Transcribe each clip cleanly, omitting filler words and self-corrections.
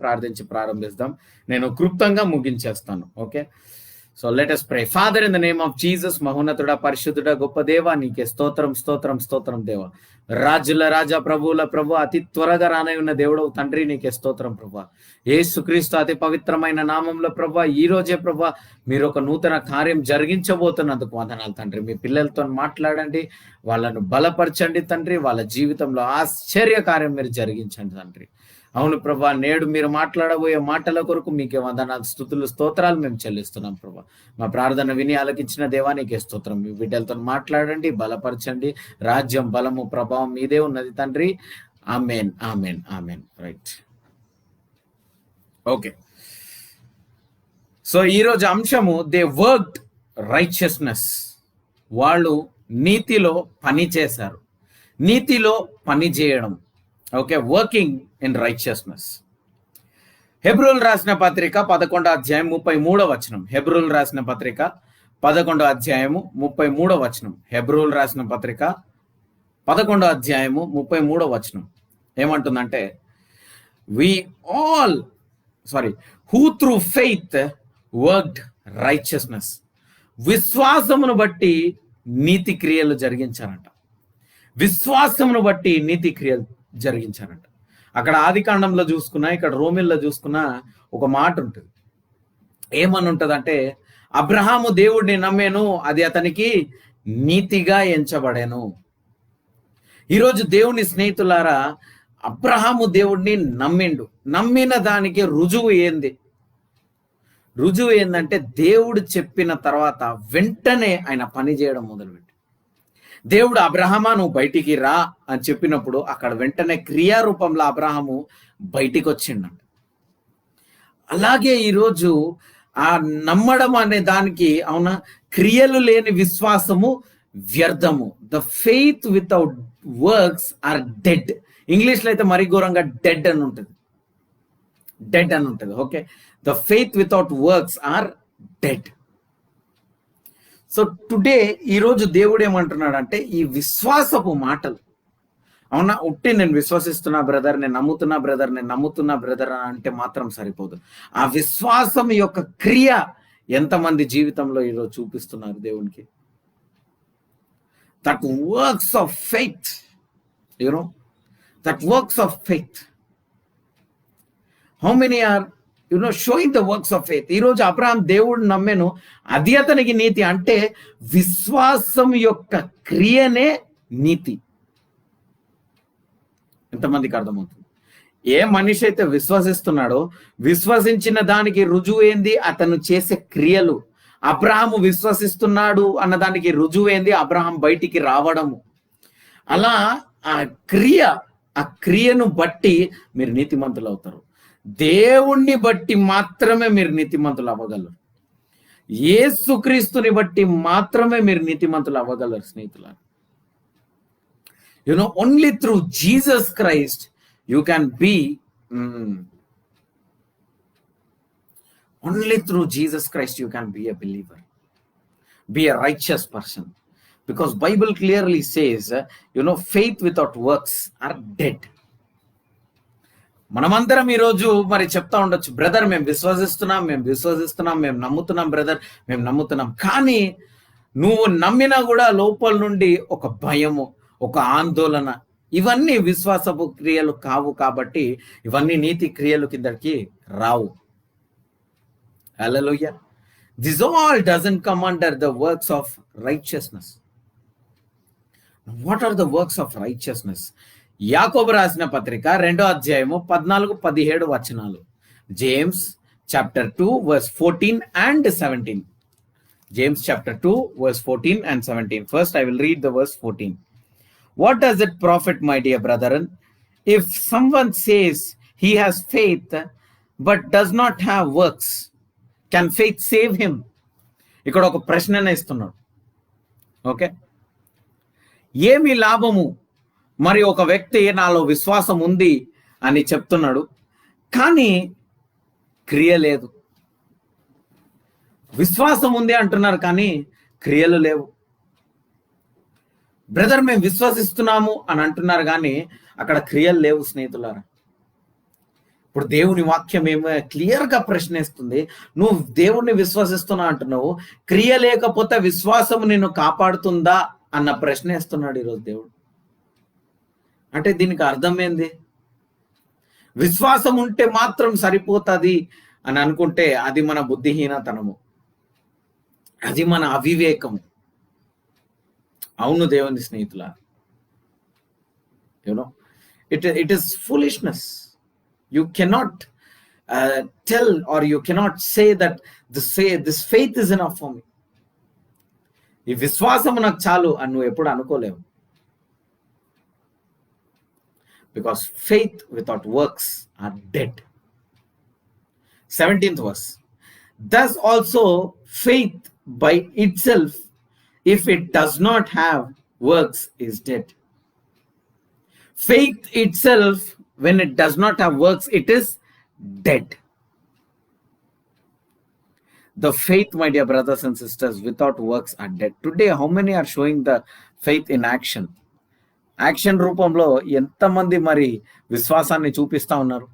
ప్రార్థించి ప్రారంభిస్తాం. నేను క్లుప్తంగా ముగించేస్తాను. Okay, so let us pray. Father, in the name of Jesus, మహోన్నతుడా, పరిశుద్ధుడా, గొప్ప దేవా, నీకే స్తోత్రం స్తోత్రం స్తోత్రం దేవా. రాజుల రాజా, ప్రభువుల ప్రభు, అతి త్వరగా రానై ఉన్న దేవుడవు తండ్రి, నీకే స్తోత్రం ప్రభా. యేసుక్రీస్తు అతి పవిత్రమైన నామంలో ప్రభా, ఈ రోజే ప్రభా మీరు ఒక నూతన కార్యం జరిగించబోతున్నందుకు వందనాలు తండ్రి. మీ పిల్లలతో మాట్లాడండి, వాళ్ళను బలపరచండి తండ్రి, వాళ్ళ జీవితంలో ఆశ్చర్య కార్యం మీరు జరిగించండి తండ్రి. అవును ప్రభా, నేడు మీరు మాట్లాడబోయే మాటల కొరకు మీకే వందనాలు, స్తుతులు, స్తోత్రాలు మేము చెల్లిస్తున్నాం ప్రభా. మా ప్రార్థన విని ఆలకించిన దేవానికే స్తోత్రం. మీ బిడ్డలతో మాట్లాడండి, బలపరచండి. రాజ్యం, బలము, ప్రభావం మీదే ఉన్నది తండ్రి. Amen, amen, amen. Right, okay. So ఈరోజు అంశము దే వర్క్డ్ రైచియస్నెస్. వాళ్ళు నీతిలో పని చేశారు. నీతిలో పని చేయడం. Okay, working in righteousness. హెబ్రోలు రాసిన పత్రిక 11వ అధ్యాయం 33వ వచనం. హెబ్రోలు రాసిన పత్రిక 11వ అధ్యాయము 33వ వచనం. హెబ్రోలు రాసిన పత్రిక 11వ అధ్యాయము 33వ వచనం ఏమంటుందంటే, who through faith worked righteousness. విశ్వాసమును బట్టి నీతి క్రియలు జరిగించారంట. విశ్వాసమును బట్టి నీతి క్రియలు జరిగించారంట. అక్కడ ఆది కాండంలో చూసుకున్నా, ఇక్కడ రోమిల్లో చూసుకున్నా ఒక మాట ఉంటుంది. ఏమని ఉంటదంటే, అబ్రహాము దేవుడిని నమ్మేను, అది అతనికి నీతిగా ఎంచబడేను. ఈరోజు దేవుని స్నేహితులారా, అబ్రహాము దేవుడిని నమ్మిండు. నమ్మిన దానికి రుజువు ఏంది? రుజువు ఏందంటే, దేవుడు చెప్పిన తర్వాత వెంటనే ఆయన పని చేయడం మొదలుపెట్టి, దేవుడు అబ్రహామా నువ్వు బయటికి రా అని చెప్పినప్పుడు అక్కడ వెంటనే క్రియారూపంలో అబ్రహాము బయటికి వచ్చిండంట. అలాగే ఈరోజు ఆ నమ్మడం అనే దానికి, అవునా, క్రియలు లేని విశ్వాసము వ్యర్థము. The faith without works are dead. ఇంగ్లీష్లో అయితే మరీ ఘోరంగా డెడ్ అని ఉంటుంది. డెడ్ అని ఉంటుంది. Okay, the faith without works are dead. So today ఈరోజు దేవుడు ఏమంటున్నాడు అంటే, ఈ విశ్వాసపు మాటలు, అవునా, ఉట్టి నేను విశ్వసిస్తున్నా బ్రదర్, నేను నమ్ముతున్నా బ్రదర్, నేను నమ్ముతున్నా బ్రదర్ అంటే మాత్రం సరిపోదు. ఆ విశ్వాసం యొక్క క్రియ ఎంతమంది జీవితంలో ఈరోజు చూపిస్తున్నారు దేవునికి? That works of faith, you know, that works of faith. How many are showing the works of faith? ఈరోజు అబ్రహాం దేవుడు నమ్మెను, అది అతనికి నీతి. అంటే విశ్వాసం యొక్క క్రియనే నీతి. ఎంతమందికి అర్థమవుతుంది? ఏ మనిషి అయితే విశ్వసిస్తున్నాడో, విశ్వసించిన దానికి రుజువు ఏంది? అతను చేసే క్రియలు. అబ్రహాము విశ్వసిస్తున్నాడు అన్న దానికి రుజువు ఏంది? అబ్రహాం బయటికి రావడము. అలా ఆ క్రియను బట్టి మీరు నీతిమంతులు అవుతారు. దేవుణ్ణి బట్టి మాత్రమే మీరు నీతిమంతులు అవ్వగలరు. యేసుక్రీస్తుని బట్టి మాత్రమే మీరు నీతిమంతులు అవ్వగలరు స్నేహితులారా. Only through Jesus Christ you can be only through Jesus Christ you can be a believer, be a righteous person. Because Bible clearly says faith without works are dead. మనమందరం ఈరోజు మరి చెప్తా ఉండొచ్చు, బ్రదర్ మేము విశ్వసిస్తున్నాం, మేము నమ్ముతున్నాం బ్రదర్, మేము నమ్ముతున్నాం. కానీ నువ్వు నమ్మినా కూడా లోపల నుండి ఒక భయము, ఒక ఆందోళన, ఇవన్నీ విశ్వాసపు క్రియలు కావు. కాబట్టి ఇవన్నీ నీతి క్రియలు కిందకి రావు. Hallelujah. This all doesn't come under the works of righteousness. What are the works of righteousness? యాకోబు రాసిన పత్రిక 2వ అధ్యాయము 14-17 వచనాలు. James chapter 2 verse 14 and 17. James chapter 2 verse 14 and 17. First I will read the verse 14. What does it profit, my dear brethren, if someone says he has faith but does not have works? Can faith save him? ఇక్కడ ఒక ప్రశ్ననే ఇస్తున్నాడు. Okay, ఏమి లాభము? మరి ఒక వ్యక్తి నాలో విశ్వాసం ఉంది అని చెప్తున్నాడు, కానీ క్రియ లేదు. విశ్వాసం ఉంది అంటున్నారు కానీ క్రియలు లేవు. బ్రదర్ మేము విశ్వసిస్తున్నాము అని అంటున్నారు కానీ అక్కడ క్రియలు లేవు స్నేహితులారా. ఇప్పుడు దేవుని వాక్యం ఏమో క్లియర్గా ప్రశ్నిస్తుంది, నువ్వు దేవుణ్ణి విశ్వసిస్తున్నా అంటున్నావు, క్రియ లేకపోతే విశ్వాసం నిన్ను కాపాడుతుందా అన్న ప్రశ్న వేస్తున్నాడు ఈరోజు దేవుడు. అంటే దీనికి అర్థం ఏంది? విశ్వాసం ఉంటే మాత్రం సరిపోతుంది అని అనుకుంటే అది మన బుద్ధిహీనతనము, అది మన అవివేకము. అవును దేవుని స్నేహితుల, you know it is foolishness. You cannot tell or you cannot say that this faith is enough for me. ఈ విశ్వాసం నాకు చాలు అని నువ్వు ఎప్పుడు అనుకోలేవు. Because faith without works are dead. 17th verse. Thus also faith by itself, if it does not have works, is dead. Faith itself, when it does not have works, it is dead. The faith, my dear brothers and sisters, without works are dead. Today, how many are showing the faith in action? Action రూపంలో ఎంతమంది మరి విశ్వాసాన్ని చూపిస్తా ఉన్నారు?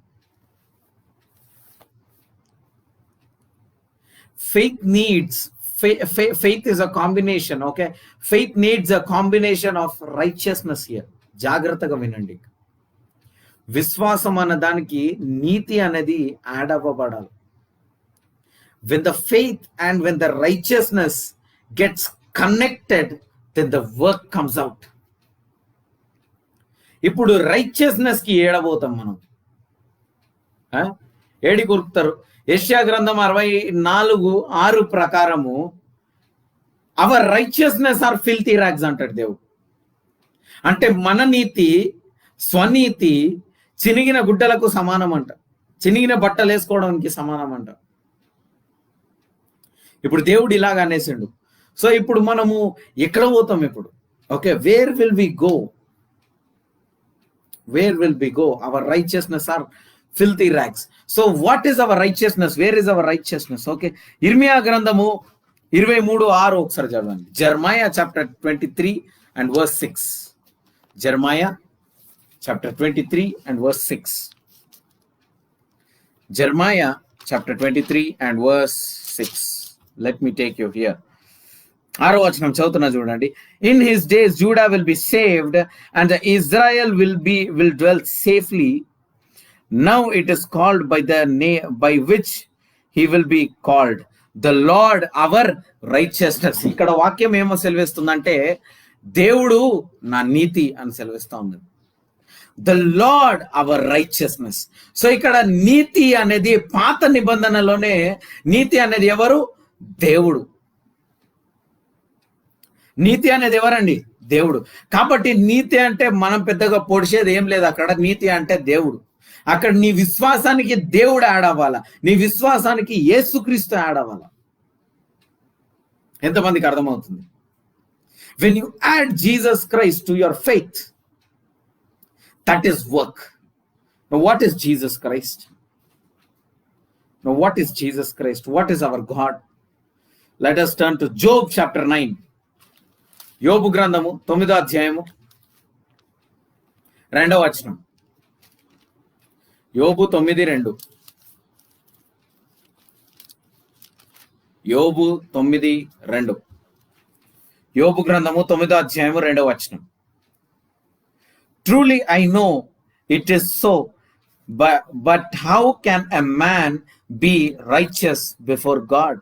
Faith is a combination, okay? Faith needs a combination of righteousness here. జాగ్రత్తగా వినండి. విశ్వాసం అన్న దానికి నీతి అనేది add అవ్వబడాలి. When the faith and when the righteousness gets connected, then the work comes out. ఇప్పుడు రైచియస్నెస్ కి ఏడబోతాం మనం, ఏడి కొరుకుతారు. యెషయా గ్రంథం 64:6 ప్రకారము hour righteousness are filthy rags అంటాడు దేవుడు. అంటే మన నీతి, స్వనీతి చినిగిన గుడ్డలకు సమానం అంట, చినిగిన బట్టలు వేసుకోవడానికి సమానం అంట. ఇప్పుడు దేవుడు ఇలాగ అనేసిండు. సో ఇప్పుడు మనము ఎక్కడ పోతాం ఇప్పుడు? Okay, where will we go? Where will we go? Our righteousness are filthy rags. So what is our righteousness? Where is our righteousness? Okay, ఇర్మియా గ్రంథము 23:6 ఒకసారి చదవండి. Jeremiah chapter 23 and verse 6. Jeremiah chapter 23 and verse 6. Jeremiah chapter 23 and verse 6. Let me take you here. 6వ వచనం చదువుతున్నా చూడండి. In his days Judah will be saved and the Israel will dwell safely. Now it is called by the name by which he will be called, the Lord our righteousness. ఇక్కడ వాక్యం ఏమో సెలవిస్తుందంటే దేవుడు నా నీతి అని సెలవిస్తా ఉంది. The Lord our righteousness. So ఇక్కడ నీతి అనేది పాత నిబంధనలోనే నీతి అనేది ఎవరు? దేవుడు. నీతి అనేది ఎవరండి? దేవుడు. కాబట్టి నీతి అంటే మనం పెద్దగా పొడిచేది ఏం లేదు. అక్కడ నీతి అంటే దేవుడు. అక్కడ నీ విశ్వాసానికి దేవుడు యాడ్ అవ్వాలా, నీ విశ్వాసానికి యేసుక్రీస్తు యాడ్ అవ్వాలా. ఎంతమందికి అర్థమవుతుంది? When you add Jesus Christ to your faith, that is work. Now what is Jesus Christ? Now what is Jesus Christ? What is our God? Let us turn to Job chapter 9. యోబు గ్రంథము 9వ అధ్యాయము 2వ వచనం. యోబు 9:2. యోబు 9:2. యోబు గ్రంథము 9వ అధ్యాయము 2వ వచనం. Truly I know it is so, but how can a man be righteous before God?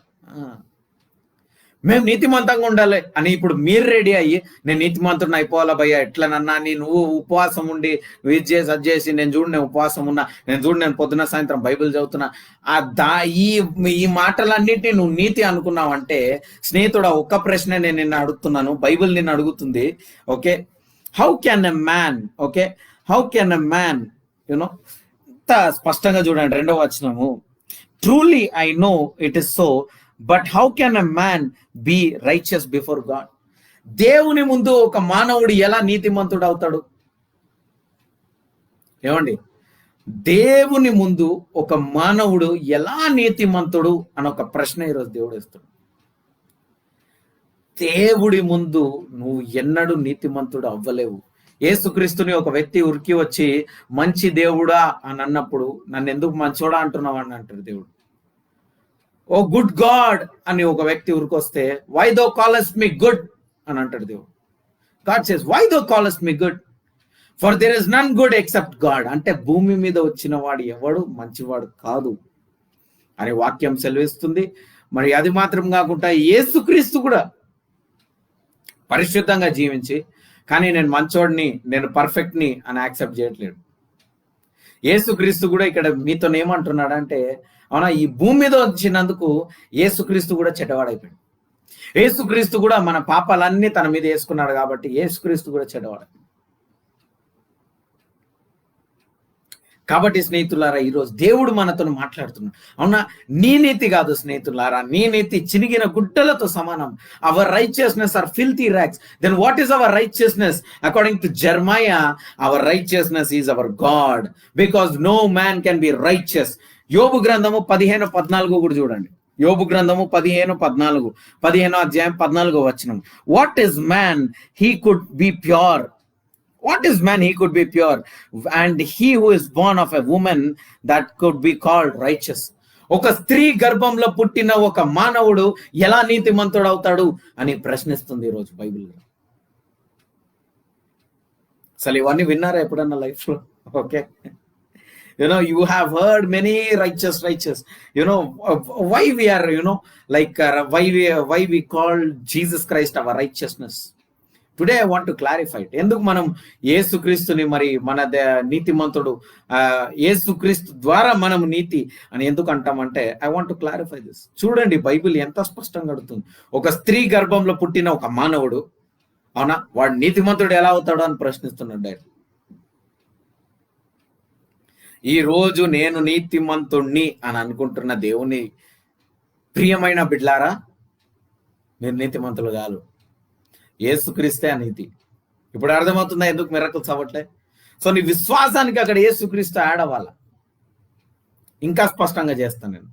మేము నీతిమంతంగా ఉండాలి అని ఇప్పుడు మీరు రెడీ అయ్యి నేను నీతిమంతుడిని అయిపోవాలా భయ్యా, ఎట్లనన్నా నువ్వు ఉపవాసం ఉండి ఇది చేసి అది చేసి నేను ఉపవాసం ఉన్నా, నేను పొద్దున సాయంత్రం బైబిల్ చదువుతున్నా, ఈ మాటలన్నింటినీ నువ్వు నీతి అనుకున్నావు అంటే స్నేహితుడా, ఒక్క ప్రశ్న నేను నిన్ను అడుగుతున్నాను, బైబిల్ నిన్ను అడుగుతుంది. Okay, how can a man, okay, how can a man, you know, ఇంత స్పష్టంగా చూడండి 2వ వచనము. Truly I know it is so, but how can a man be righteous before God? దేవుని ముందు ఒక మానవుడు ఎలా నీతిమంతుడు అవుతాడు? ఏమండి, దేవుని ముందు ఒక మానవుడు ఎలా నీతిమంతుడు అని ఒక ప్రశ్న ఈరోజు దేవుడు ఇస్తాడు. దేవుడి ముందు నువ్వు ఎన్నడూ నీతిమంతుడు అవ్వలేవు. యేసుక్రీస్తుని ఒక వ్యక్తి ఉరికి వచ్చి మంచి దేవుడా అని అన్నప్పుడు నన్ను ఎందుకు మంచోడా అంటున్నావు అని అంటాడు దేవుడు. ఓ గుడ్ గాడ్ అని ఒక వ్యక్తి ఉరికొస్తే why thou callest me good అని అంటాడు దేవుడు. God says why thou callest me good for there is none good except God. అంటే భూమి మీద వచ్చిన వాడు ఎవడు మంచివాడు కాదు అని వాక్యం సెలవిస్తుంది. మరి అది మాత్రం కాకుండా యేసుక్రీస్తు కూడా పరిశుద్ధంగా జీవించి కానీ నేను మంచోడిని, నేను పర్ఫెక్ట్ని అని యాక్సెప్ట్ చేయట్లేడు. యేసుక్రీస్తు కూడా ఇక్కడ మీతో ఏమంటున్నాడు అంటే, అవునా, ఈ భూమి మీద వచ్చినందుకు యేసుక్రీస్తు కూడా చెడ్డవాడైపోయాడు. యేసుక్రీస్తు కూడా మన పాపాలన్నీ తన మీద వేసుకున్నాడు కాబట్టి యేసుక్రీస్తు కూడా చెడ్డవాడైపోయాడు. కాబట్టి స్నేహితులారా, ఈరోజు దేవుడు మనతో మాట్లాడుతున్నాడు. అవునా, నీ నీతి కాదు స్నేహితులారా, నీ నీతి చినిగిన గుడ్డలతో సమానం. Our righteousness are filthy rags. Then what is our righteousness? According to Jeremiah, our righteousness is our God, because no man can be righteous. యోబు గ్రంథము 15:14 కూడా చూడండి. యోబు గ్రంథము 15:14, 15వ అధ్యాయం 14వ వచనం. What is man? He could be pure. What is man? He could be pure. And he who is born of a woman, that could be called righteous. ఒక స్త్రీ గర్భంలో పుట్టిన ఒక మానవుడు ఎలా నీతిమంతుడు అవుతాడు అని ప్రశ్నిస్తుంది ఈరోజు బైబిల్. అసలు ఇవన్నీ విన్నారా ఎప్పుడన్నా లైఫ్ లో? Okay, you have heard many righteous. Why we are, why we call Jesus Christ our righteousness. Today I want to clarify it. ఎందుకు మనం యేసుక్రీస్తుని మరి మన నీతిమంతుడు, యేసుక్రీస్తు ద్వారా మనం నీతి అని ఎందుకు అంటామంటే I want to clarify this. చూడండి బైబిల్ ఎంత స్పష్టంగా అడుగుతుంది. ఒక స్త్రీ గర్భంలో పుట్టిన ఒక మానవుడు, అవునా, వాడు నీతిమంతుడు ఎలా అవుతాడు అని ప్రశ్నిస్తున్నాడు. ఈ రోజు నేను నీతిమంతుణ్ణి అని అనుకుంటున్న దేవుని ప్రియమైన బిడ్లారా, మీరు నీతిమంతులు కాదు, యేసుక్రీస్తే అనీతి. ఇప్పుడు అర్థమవుతుందా ఎందుకు మిరకల్స్ అవ్వట్లే? సో నీ విశ్వాసానికి అక్కడ యేసుక్రీస్తు యాడ్ అవ్వాలా. ఇంకా స్పష్టంగా చేస్తాను నేను.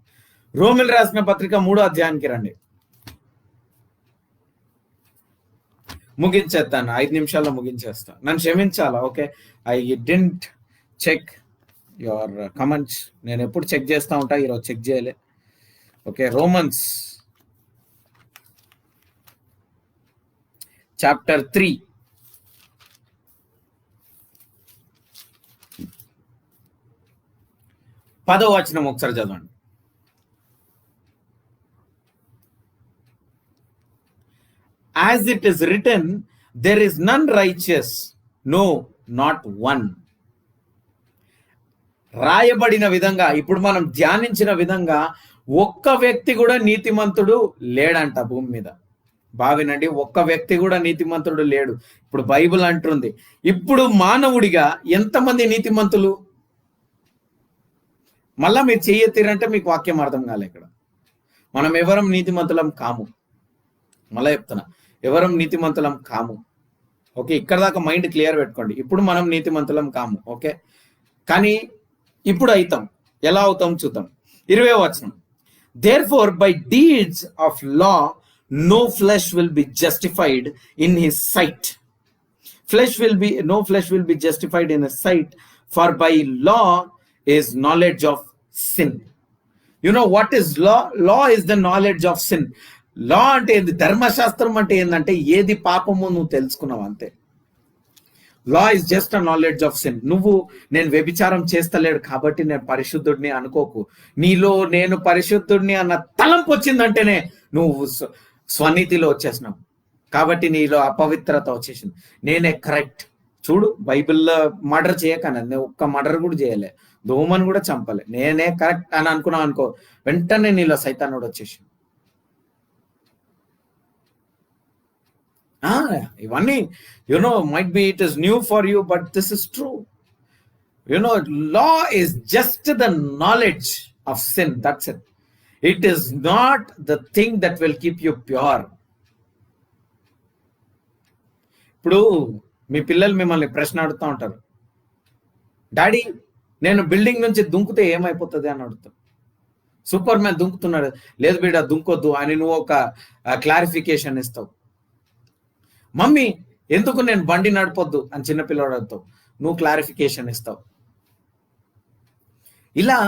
రోమిల్ రాసిన పత్రిక 3వ అధ్యాయానికి రండి. ముగించేస్తాను, 5 నిమిషాల్లో ముగించేస్తాను. నన్ను క్షమించాలా? Okay, I didn't check your comments. నేను ఎప్పుడు చెక్ చేస్తూ ఉంటా, ఈరోజు చెక్ చేయలే. ఓకే, రోమన్స్ చాప్టర్ 3 10వ వచనం ఒకసారి చదవండి. As it is written, there is none righteous, no, not one. రాయబడిన విధంగా, ఇప్పుడు మనం ధ్యానించిన విధంగా ఒక్క వ్యక్తి కూడా నీతిమంతుడు లేడంట భూమి మీద. భావినండి, ఒక్క వ్యక్తి కూడా నీతిమంతుడు లేడు. ఇప్పుడు బైబిల్ అంటుంది, ఇప్పుడు మానవుడిగా ఎంతమంది నీతిమంతులు? మళ్ళా మీరు చెయ్యెత్తిరంటే మీకు వాక్యం అర్థం కాలే. ఇక్కడ మనం ఎవరం నీతిమంతులం కాము. మళ్ళా చెప్తున్నా, ఎవరం నీతిమంతులం కాము. ఓకే, ఇక్కడ దాకా మైండ్ క్లియర్ పెట్టుకోండి. ఇప్పుడు మనం నీతిమంతులం కాము. ఓకే, కానీ ఇప్పుడు అవుతాం. ఎలా అవుతాం చూద్దాం. 20వ వచనం. Therefore by deeds of law no flesh will be justified in his sight. No flesh will be justified in his sight, for by law is knowledge of sin. You know what is law? Law is the knowledge of sin. Law అంటే ఏంది? ధర్మశాస్త్రం అంటే ఏంటంటే ఏది పాపము నువ్వు తెలుసుకున్నావు అంతే. Law is just a knowledge of sin. నేను వ్యభిచారం చేస్తలేడు కాబట్టి నేను పరిశుద్ధుడిని అనుకోకు. నీలో నేను పరిశుద్ధుడిని అన్న తలంపు వచ్చిందంటేనే నువ్వు స్వనీతిలో వచ్చేసినావు. కాబట్టి నీలో అపవిత్రత వచ్చేసింది. నేనే కరెక్ట్. చూడు, బైబిల్లో మర్డర్ చేయకనే, నేను ఒక్క మర్డర్ కూడా చేయలే, దోమను కూడా చంపలే, నేనే కరెక్ట్ అని అనుకున్నావు అనుకో, వెంటనే నీలో సైతానుడు వచ్చేసి. ఇవన్నీ might be it is new for you, but this is true. Law is just the knowledge of sin. That's it. It is not the thing that will keep you pure. ఇప్పుడు మీ పిల్లలు మిమ్మల్ని ప్రశ్న అడుగుతూ ఉంటారు, డాడీ నేను building నుంచి దుంకుతే ఏమైపోతుంది అని అడుగుతారు. సూపర్ మ్యాన్ దుంకుతున్నాడు, లేదు బిడ్డ దుంకొద్దు అని నువ్వు ఒక క్లారిఫికేషన్ ఇస్తావు. మమ్మీ ఎందుకు నేను బండి నడపొద్దు అని చిన్నపిల్లవాడితో నువ్వు క్లారిఫికేషన్ ఇస్తావు. ఇలా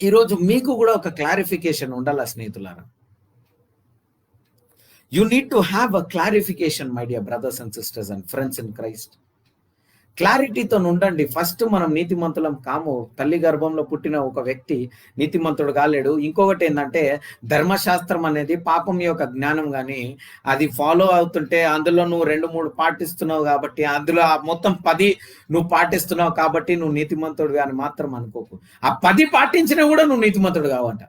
ఈరోజు మీకు కూడా ఒక క్లారిఫికేషన్ ఉండాలా స్నేహితులారా. You need to have a clarification my dear brothers and sisters and friends in Christ. క్లారిటీతో ఉండండి. ఫస్ట్ మనం నీతిమంతులం కాము. తల్లి గర్భంలో పుట్టిన ఒక వ్యక్తి నీతిమంతుడు కాలేడు. ఇంకొకటి ఏంటంటే ధర్మశాస్త్రం అనేది పాపం యొక్క జ్ఞానం, కానీ అది ఫాలో అవుతుంటే అందులో నువ్వు 2-3 పాటిస్తున్నావు కాబట్టి, అందులో మొత్తం 10 నువ్వు పాటిస్తున్నావు కాబట్టి నువ్వు నీతిమంతుడు అని మాత్రం అనుకోకు. ఆ 10 పాటించినా కూడా నువ్వు నీతిమంతుడు కావంట.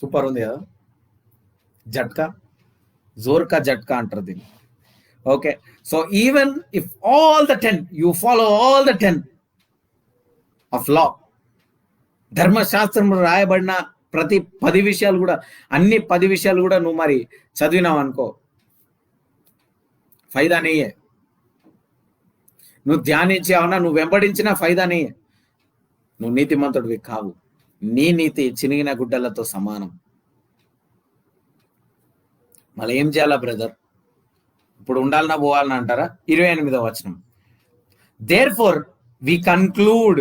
సూపర్ ఉంది కదా, జట్కా, జోర్కా జట్కా అంటారు దీన్ని. Okay, so even if all the 10 you follow all the 10 of law, ధర్మశాస్త్రంలో రాయబడిన ప్రతి 10 విషయాలు కూడా, అన్ని 10 విషయాలు కూడా నువ్వు మరి చదివినావు అనుకో, ఫైదా నెయ్యే. నువ్వు ధ్యానించావునా, నువ్వు వెంబడించినా ఫైదా నెయ్యే. నువ్వు నీతిమంతుడివి కావు. నీ నీతి చినిగిన గుడ్డలతో సమానం. మళ్ళీ ఏం చేయాలా బ్రదర్? ఇప్పుడు ఉండాలన్నా పోవాలన్నా అంటారా? 28వ వచనం, therefore we conclude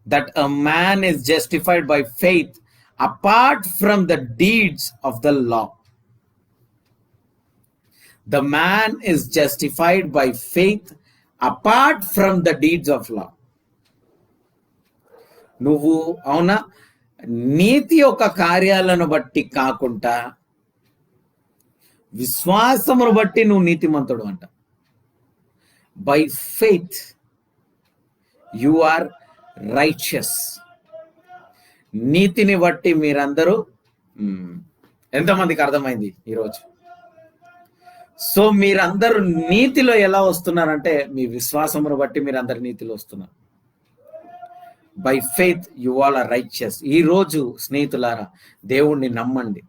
that a man is justified by faith apart from the deeds of the law. The man is justified by faith apart from the deeds of law. నువ్వు అవునా నీతి యొక్క కార్యాలను బట్టి కాకుండా విశ్వాసమును బట్టి నువ్వు నీతిమంతుడు అంట. By faith you are righteous. నీతిని బట్టి మీరందరూ, ఎంతమందికి అర్థమైంది ఈరోజు? సో మీరందరూ నీతిలో ఎలా వస్తున్నారంటే మీ విశ్వాసమును బట్టి మీరందరు నీతిలో వస్తున్నారు. By faith you all are righteous. ఈరోజు స్నేహితులారా దేవుణ్ణి నమ్మండి.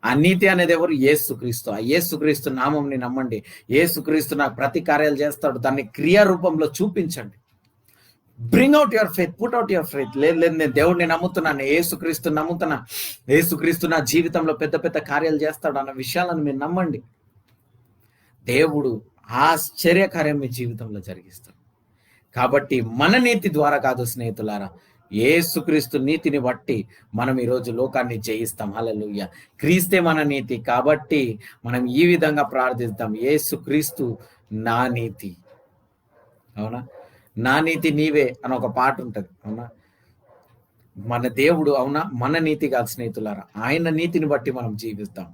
ఆ నీతి అనేది ఎవరు? యేసుక్రీస్తు. ఆ యేసుక్రీస్తు నామంని నమ్మండి. యేసుక్రీస్తు నాకు ప్రతి కార్యాలు చేస్తాడు, దాన్ని క్రియారూపంలో చూపించండి. Bring out your faith, put out your faith. లేదు నేను దేవుడిని నమ్ముతున్నాను, యేసుక్రీస్తు నమ్ముతున్నా, యేసుక్రీస్తు నా జీవితంలో పెద్ద పెద్ద కార్యాలు చేస్తాడు అన్న విషయాలను మీరు నమ్మండి. దేవుడు ఆశ్చర్య కార్యం మీ జీవితంలో జరిగిస్తాడు. కాబట్టి మన నీతి ద్వారా కాదు స్నేహితులారా, యేసుక్రీస్తు నీతిని బట్టి మనం ఈరోజు లోకాన్ని జయిస్తాం. హల్లెలూయా. క్రీస్తే మన నీతి. కాబట్టి మనం ఈ విధంగా ప్రార్థిస్తాం, యేసుక్రీస్తు నా నీతి. అవునా, నా నీతి నీవే అని ఒక పాట ఉంటుంది. అవునా, మన దేవుడు అవునా మన నీతి కాదు స్నేహితులారా, ఆయన నీతిని బట్టి మనం జీవిస్తాం.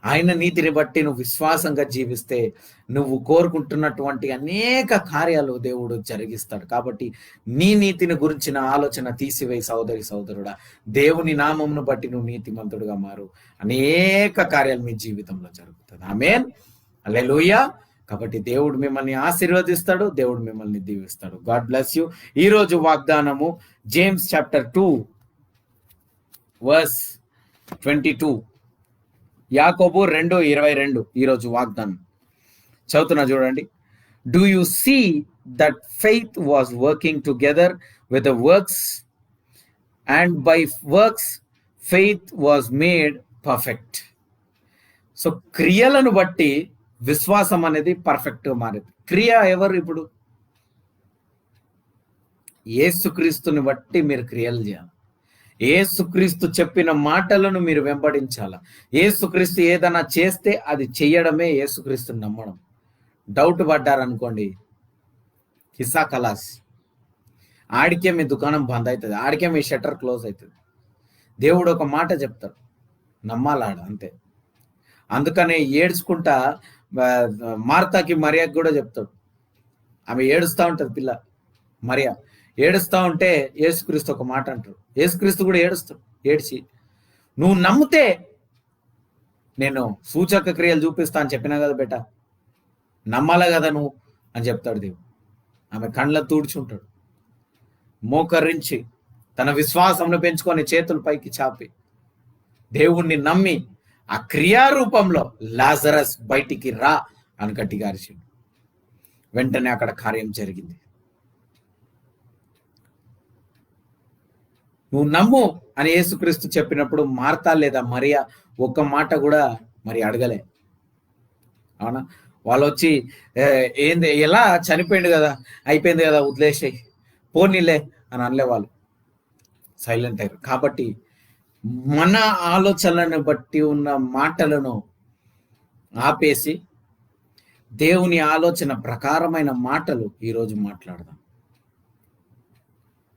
ఆయన నీతిని బట్టి నువ్వు విశ్వాసంగా జీవిస్తే నువ్వు కోరుకుంటున్నటువంటి అనేక కార్యాలు దేవుడు జరిగిస్తాడు. కాబట్టి నీ నీతిని గురించిన ఆలోచన తీసివేయి సోదరి సోదరుడా. దేవుని నామమును బట్టి నువ్వు నీతిమంతుడుగా మారు. అనేక కార్యాలు మీ జీవితంలో జరుగుతుంది. ఆమేన్, హల్లెలూయా. కాబట్టి దేవుడు మిమ్మల్ని ఆశీర్వదిస్తాడు, దేవుడు మిమ్మల్ని దీవిస్తాడు. God bless you. ఈరోజు వాగ్దానము జేమ్స్ చాప్టర్ 2 వర్స్ 22, యాకోబు 2:22 ఈరోజు వాగ్దానం చదువుతున్నా చూడండి. Do you see that faith was working together with the works and by works faith was made perfect. So క్రియలను బట్టి విశ్వాసం అనేది పర్ఫెక్ట్గా మారింది. క్రియ ఎవరు? ఇప్పుడు యేసుక్రీస్తుని బట్టి మీరు క్రియలు చేయాలి. యేసుక్రీస్తు చెప్పిన మాటలను మీరు వెంబడించాల. యేసుక్రీస్తు ఏదైనా చేస్తే అది చెయ్యడమే యేసుక్రీస్తుని నమ్మడం. డౌట్ పడ్డారనుకోండి, హిస్సా కలాస్, ఆడికే మీ దుకాణం బంద్ అవుతుంది, ఆడికే మీ షట్టర్ క్లోజ్ అవుతుంది. దేవుడు ఒక మాట చెప్తాడు, నమ్మాలాడ అంతే. అందుకనే ఏడ్చుకుంటా మార్తాకి మరియాకి కూడా చెప్తాడు. ఆమె ఏడుస్తూ ఉంటుంది, పిల్ల మరియా ఏడుస్తూ ఉంటే యేసుక్రీస్తు ఒక మాట అంటారు. యేసుక్రీస్తు కూడా ఏడుస్తాడు. ఏడ్చి నువ్వు నమ్మితే నేను సూచక క్రియలు చూపిస్తా అని చెప్పినా కదా బేట, నమ్మాలా కదా నువ్వు అని చెప్తాడు దేవుడు. ఆమె కళ్ళ తూడ్చుంటాడు, మోకరించి తన విశ్వాసంను పెంచుకొని చేతుల పైకి చాపి దేవుణ్ణి నమ్మి ఆ క్రియారూపంలో లాజరస్ బయటికి రా అని గట్టిగా అరిచిండు. వెంటనే అక్కడ కార్యం జరిగింది. నువ్వు నమ్ము అని యేసుక్రీస్తు చెప్పినప్పుడు మార్తా లేదా మరియా ఒక్క మాట కూడా మరి అడగలే. అవునా? వాళ్ళు వచ్చి ఏంది ఎలా చనిపోయింది కదా, అయిపోయింది కదా, వదిలేసేయి, పోనీలే అని అనలే. వాళ్ళు సైలెంట్ అయ్యారు. కాబట్టి మన ఆలోచనలను బట్టి ఉన్న మాటలను ఆపేసి దేవుని ఆలోచన ప్రకారమైన మాటలు ఈరోజు మాట్లాడదాం.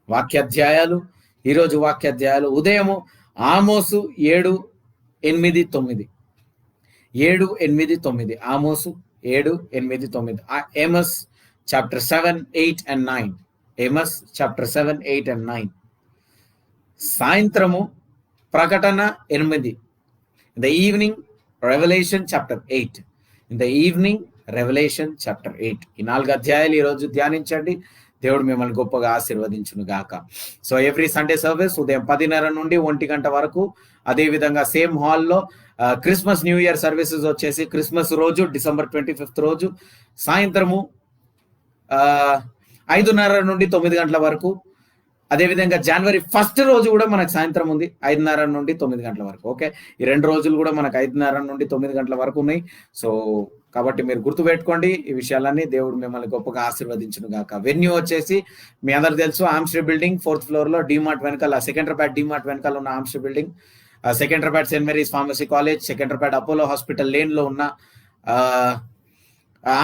వాక్యాధ్యాయాలు, ఈరోజు వాక్యాధ్యాయాలు ఉదయము ఆమోసు 7:8-9, 7:8-9, ఆమోసు 7:8-9, Amos chapter 7, 8 and 9, Amos chapter 7, 8 and 9. సాయంత్రము ప్రకటన 8, in the evening Revelation chapter 8, in the evening Revelation chapter 8. ఈ 4 అధ్యాయాలు ఈరోజు ధ్యానించండి. దేవుడు మిమ్మల్ని గొప్పగా ఆశీర్వదించును గాక. సో ఎవ్రీ సండే సర్వీస్ ఉదయం 10:30 నుండి 1 గంట వరకు, అదేవిధంగా సేమ్ హాల్లో క్రిస్మస్ న్యూ ఇయర్ సర్వీసెస్ వచ్చేసి క్రిస్మస్ రోజు December 25th రోజు సాయంత్రము 5:30 నుండి 9 గంటల వరకు, అదేవిధంగా January 1st రోజు కూడా మనకు సాయంత్రం ఉంది 5:30 నుండి 9 గంటల వరకు. ఓకే, ఈ 2 రోజులు కూడా మనకు 5:30 నుండి 9 గంటల వరకు ఉన్నాయి. సో కాబట్టి మీరు గుర్తుపెట్టుకోండి ఈ విషయాలన్నీ. దేవుడు మిమ్మల్ని గొప్పగా ఆశీర్వదించును గాక. వెన్యూ వచ్చేసి మీ అందరికి తెలుసు, ఆమ్స్ట్రీ బిల్డింగ్ 4th ఫ్లోర్ లో డిమార్ట్ వెనకాల, సెకండ్రాబాద్ డిమార్ట్ వెనకాల ఉన్న ఆమ్స్ట్రీ building, Secunderabad Saint Mary's pharmacy college, Secunderabad Apollo hospital lane లో ఉన్న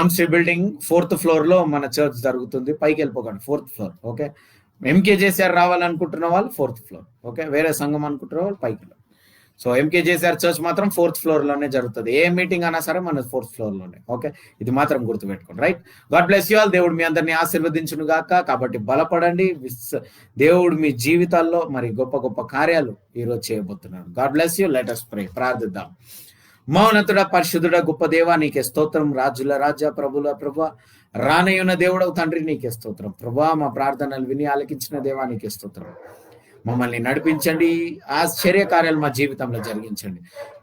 ఆమ్స్ట్రీ బిల్డింగ్ 4th ఫ్లోర్ లో మన చర్చ్ జరుగుతుంది. పైకి వెళ్ళిపోకండి, 4th ఫ్లోర్. ఓకే, ఎంకేజేసీఆర్ రావాలనుకుంటున్న వాళ్ళు 4th ఫ్లోర్. ఓకే, వేరే సంఘం అనుకుంటున్న వాళ్ళు పైకి. సో ఎంకేజేసీఆర్ చర్చ్ మాత్రం 4th ఫ్లోర్ లోనే జరుగుతుంది. ఏ మీటింగ్ అయినా సరే మన 4th ఫ్లోర్ లోనే. ఓకే, ఇది మాత్రం గుర్తుపెట్టుకోండి. Right, God bless you all. దేవుడు మీ అందరినీ ఆశీర్వదించును గాక. కాబట్టి బలపడండి. దేవుడు మీ జీవితాల్లో మరి గొప్ప గొప్ప కార్యాలు ఈరోజు చేయబోతున్నాడు. God bless you. Let us pray. ప్రార్థిద్దాం. మౌనతుడ, పరిశుద్ధుడ, గొప్ప దేవా, నీకే స్తోత్రం. రాజుల రాజా, ప్రభుల ప్రభు, రానయ్యున్న దేవుడవు తండ్రి, నీకే స్తోత్రం. ప్రభా, మా ప్రార్థనలు విని ఆలకించిన దేవా, నీకే స్తోత్రం. మమ్మల్ని నడిపించండి. ఆశ్చర్య కార్యాలు మా జీవితంలో జరిగించండి.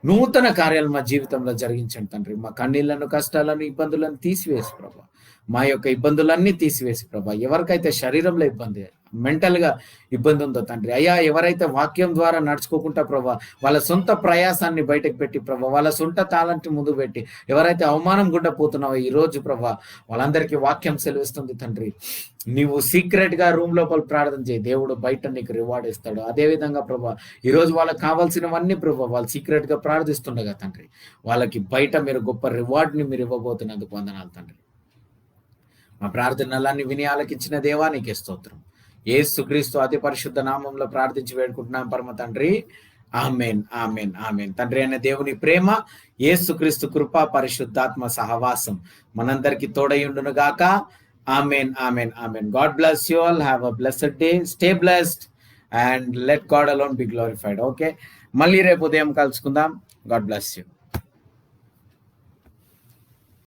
నూతన కార్యాలు మా జీవితంలో జరిగించండి తండ్రి. మా కన్నీళ్లను, కష్టాలను, ఇబ్బందులను తీసివేసి ప్రభా, మా యొక్క ఇబ్బందులన్నీ తీసివేసి ప్రభా, ఎవరికైతే శరీరంలో ఇబ్బంది, మెంటల్ గా ఇబ్బంది ఉందో తండ్రి అయ్యా, ఎవరైతే వాక్యం ద్వారా నడుచుకోకుండా ప్రభా, వాళ్ళ సొంత ప్రయాసాన్ని బయటకు పెట్టి ప్రభా, వాళ్ళ సొంత టాలెంట్ ముందు పెట్టి ఎవరైతే అవమానం గుండా పోతున్నావో ఈ రోజు ప్రభా, వాళ్ళందరికీ వాక్యం సెలవిస్తుంది తండ్రి. నీవు సీక్రెట్ గా రూమ్ లోపల ప్రార్థన చేయి, దేవుడు బయట నీకు రివార్డ్ ఇస్తాడు. అదే విధంగా ప్రభా, ఈ రోజు వాళ్ళకి కావాల్సినవన్నీ ప్రభా, వాళ్ళు సీక్రెట్ గా ప్రార్థిస్తుండగా తండ్రి, వాళ్ళకి బయట మీరు గొప్ప రివార్డ్ ని మీరు ఇవ్వబోతున్నందుకు వందనాలు తండ్రి. మా ప్రార్థనలన్నీ విని ఆలకించిన దేవా, నీకే స్తోత్రం. యేసుక్రీస్తు అతి పరిశుద్ధ నామంలో ప్రార్థించి వేడుకుంటున్నాం పరమ తండ్రి. Amen, amen, amen. తండ్రి అయిన దేవుని ప్రేమ, యేసుక్రీస్తు కృప, పరిశుద్ధాత్మ సహవాసం మనందరికి తోడయుండును గాక. Amen, amen, amen. God bless you all. Have a blessed day. Stay blessed and let God alone B glorified. Okay, మళ్ళీ రేపు ఉదయం కలుసుకుందాం. God bless you.